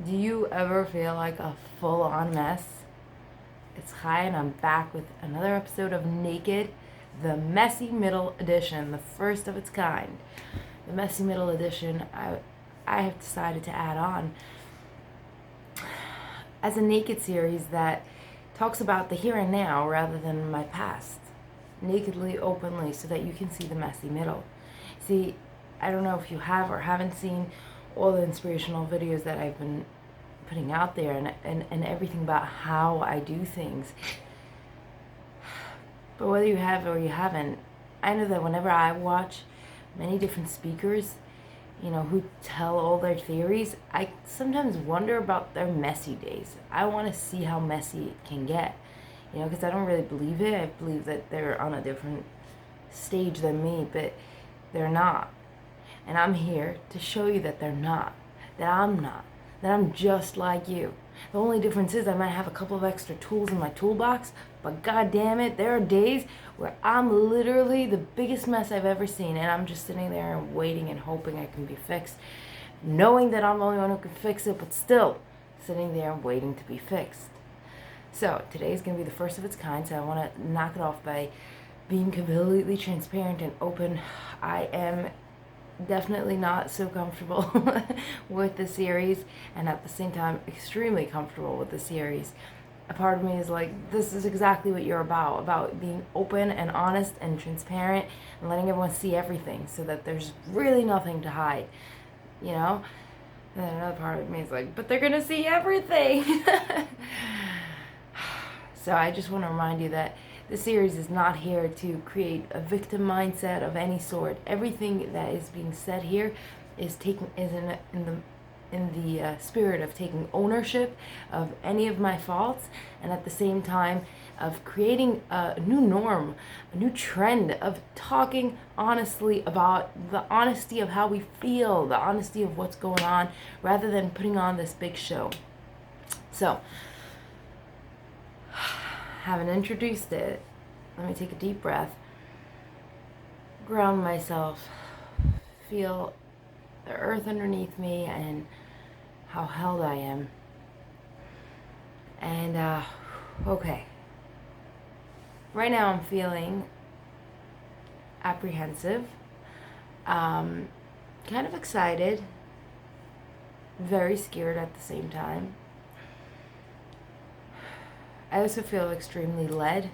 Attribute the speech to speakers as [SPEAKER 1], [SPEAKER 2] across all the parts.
[SPEAKER 1] Do you ever feel like a full-on mess? It's Chaya and I'm back with another episode of Naked, the Messy Middle Edition, the first of its kind. The Messy Middle Edition I have decided to add on as a naked series that talks about the here and now rather than my past. Nakedly, openly, so that you can see the messy middle. See, I don't know if you have or haven't seen all the inspirational videos that I've been putting out there and everything about how I do things. But whether you have or you haven't, I know that whenever I watch many different speakers, who tell all their theories, I sometimes wonder about their messy days. I want to see how messy it can get, because I don't really believe it. I believe that they're on a different stage than me, but they're not. And I'm here to show you that they're not, that I'm not, that I'm just like you. The only difference is I might have a couple of extra tools in my toolbox, but god damn it, there are days where I'm literally the biggest mess I've ever seen, and I'm just sitting there and waiting and hoping I can be fixed, knowing that I'm the only one who can fix it, but still sitting there and waiting to be fixed. So today is going to be the first of its kind, so I want to knock it off by being completely transparent and open. I am definitely not so comfortable with the series, and at the same time extremely comfortable with the series. A part of me is like, this is exactly what you're about being open and honest and transparent and letting everyone see everything so that there's really nothing to hide, and then another part of me is like, but they're gonna see everything. So I just want to remind you that the series is not here to create a victim mindset of any sort. Everything that is being said here is in the spirit of taking ownership of any of my faults, and at the same time of creating a new norm, a new trend of talking honestly about the honesty of how we feel, the honesty of what's going on, rather than putting on this big show. So, having introduced it, let me take a deep breath, ground myself, feel the earth underneath me and how held I am. And, okay. Right now I'm feeling apprehensive, kind of excited, very scared at the same time. I also feel extremely led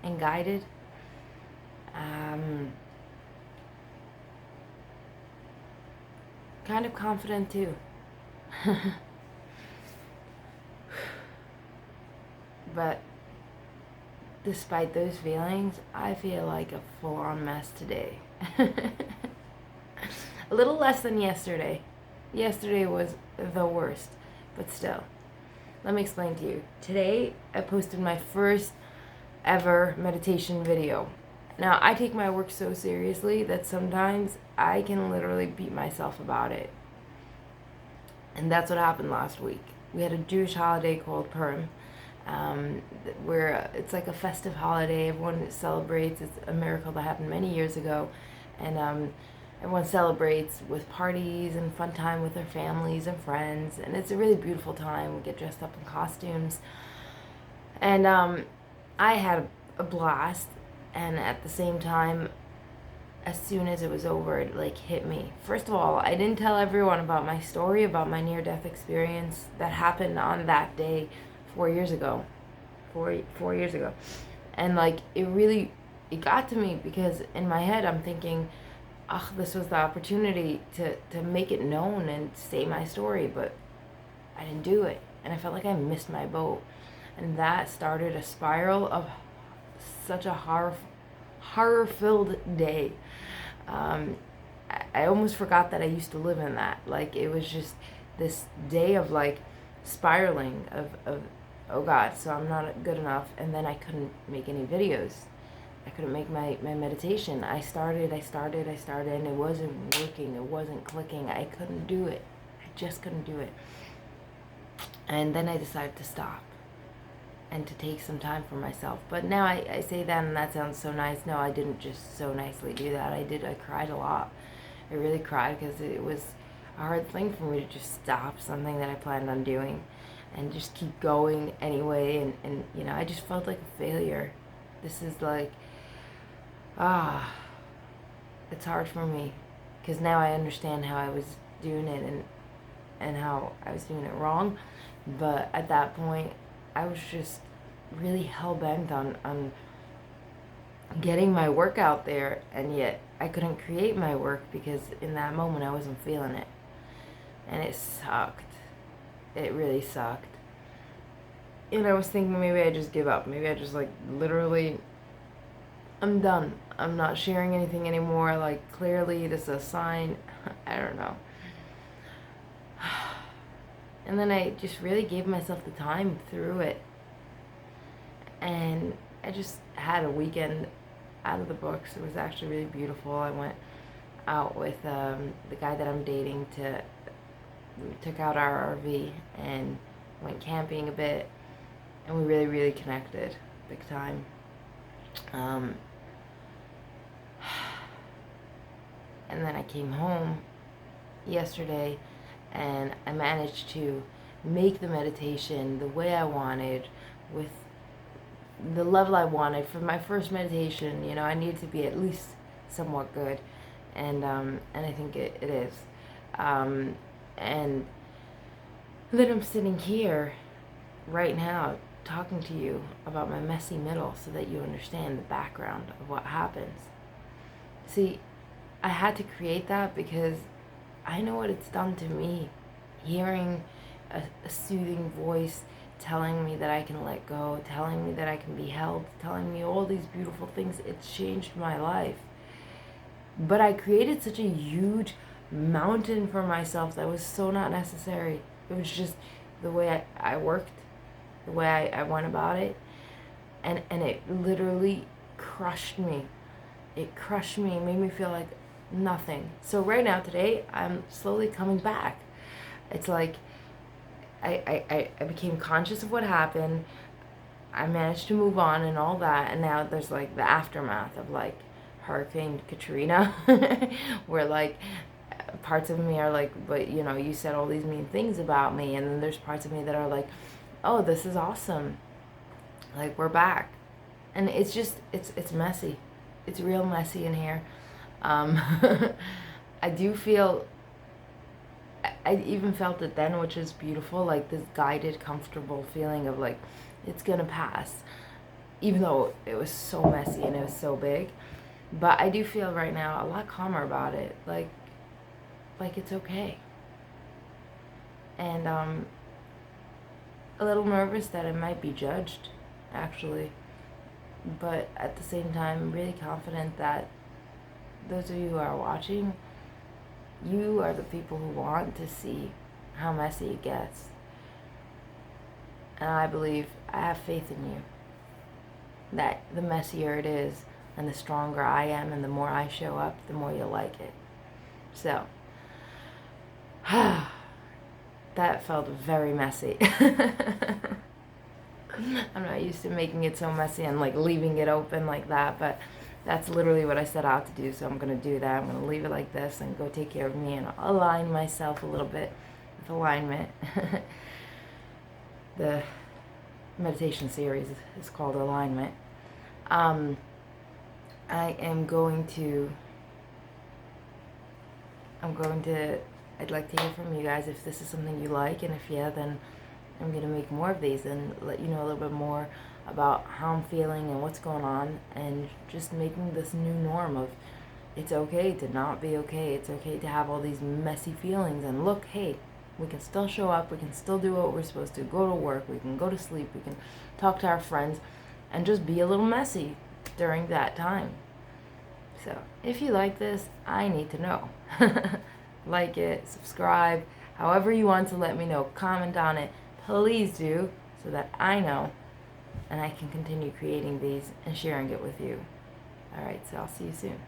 [SPEAKER 1] and guided. Kind of confident too. But despite those feelings, I feel like a full-on mess today. A little less than yesterday. Yesterday was the worst, but still. Let me explain to you. Today, I posted my first ever meditation video. Now, I take my work so seriously that sometimes I can literally beat myself about it. And that's what happened last week. We had a Jewish holiday called Purim, where it's like a festive holiday. Everyone celebrates. It's a miracle that happened many years ago. And everyone celebrates with parties and fun time with their families and friends. And it's a really beautiful time. We get dressed up in costumes. And I had a blast. And at the same time, as soon as it was over, it hit me. First of all, I didn't tell everyone about my story, about my near-death experience that happened on that day 4 years ago. 4 years ago. And it got to me because in my head I'm thinking, this was the opportunity to make it known and say my story, but I didn't do it. And I felt like I missed my boat. And that started a spiral of such a horror-filled day. I almost forgot that I used to live in that. It was just this day of spiraling of oh God, so I'm not good enough. And then I couldn't make any videos. I couldn't make my meditation. I started, and it wasn't working. It wasn't clicking. I couldn't do it. I just couldn't do it. And then I decided to stop and to take some time for myself. But now I say that and that sounds so nice. No, I didn't just so nicely do that. I cried a lot. I really cried because it was a hard thing for me to just stop something that I planned on doing and just keep going anyway. And you know, I just felt like a failure. This is like, it's hard for me because now I understand how I was doing it and how I was doing it wrong. But at that point, I was just really hell-bent on getting my work out there, and yet I couldn't create my work because in that moment I wasn't feeling it. And it sucked. It really sucked. And I was thinking maybe I just give up. Maybe I just like literally, I'm done. I'm not sharing anything anymore. Like clearly this is a sign. I don't know. And then I just really gave myself the time through it. And I just had a weekend out of the books. It was actually really beautiful. I went out with the guy that I'm dating we took out our RV and went camping a bit. And we really, really connected big time. And then I came home yesterday and I managed to make the meditation the way I wanted, with the level I wanted. For my first meditation, you know, I needed to be at least somewhat good, and I think it is. And then I'm sitting here right now talking to you about my messy middle so that you understand the background of what happens. See, I had to create that because I know what it's done to me. Hearing a soothing voice telling me that I can let go, telling me that I can be held, telling me all these beautiful things, it's changed my life. But I created such a huge mountain for myself that was so not necessary. It was just the way I worked, the way I went about it, and it literally crushed me. It crushed me, made me feel like nothing. So right now, today, I'm slowly coming back. It's like I became conscious of what happened. I managed to move on and all that, and now there's like the aftermath of like Hurricane Katrina, where like parts of me are like, but you know, you said all these mean things about me, and then there's parts of me that are like, oh, this is awesome, like we're back. And it's just it's messy. It's real messy in here. I do feel, I even felt it then, which is beautiful, like this guided, comfortable feeling of like, it's gonna pass, even though it was so messy and it was so big. But I do feel right now a lot calmer about it, like it's okay. And a little nervous that it might be judged, actually. But at the same time, I'm really confident that those of you who are watching, you are the people who want to see how messy it gets. And I believe, I have faith in you, that the messier it is, and the stronger I am, and the more I show up, the more you'll like it. So, that felt very messy. I'm not used to making it so messy and like leaving it open like that, but that's literally what I set out to do, so I'm going to do that. I'm going to leave it like this and go take care of me and align myself a little bit with alignment. The meditation series is called Alignment. I'd like to hear from you guys if this is something you like, and if yeah, then I'm going to make more of these and let you know a little bit more about how I'm feeling and what's going on, and just making this new norm of it's okay to not be okay. It's okay to have all these messy feelings, and look, hey, we can still show up, we can still do what we're supposed to, go to work, we can go to sleep, we can talk to our friends, and just be a little messy during that time. So, if you like this, I need to know. Like it, subscribe, however you want to let me know, comment on it, please do, so that I know and I can continue creating these and sharing it with you. Alright, so I'll see you soon.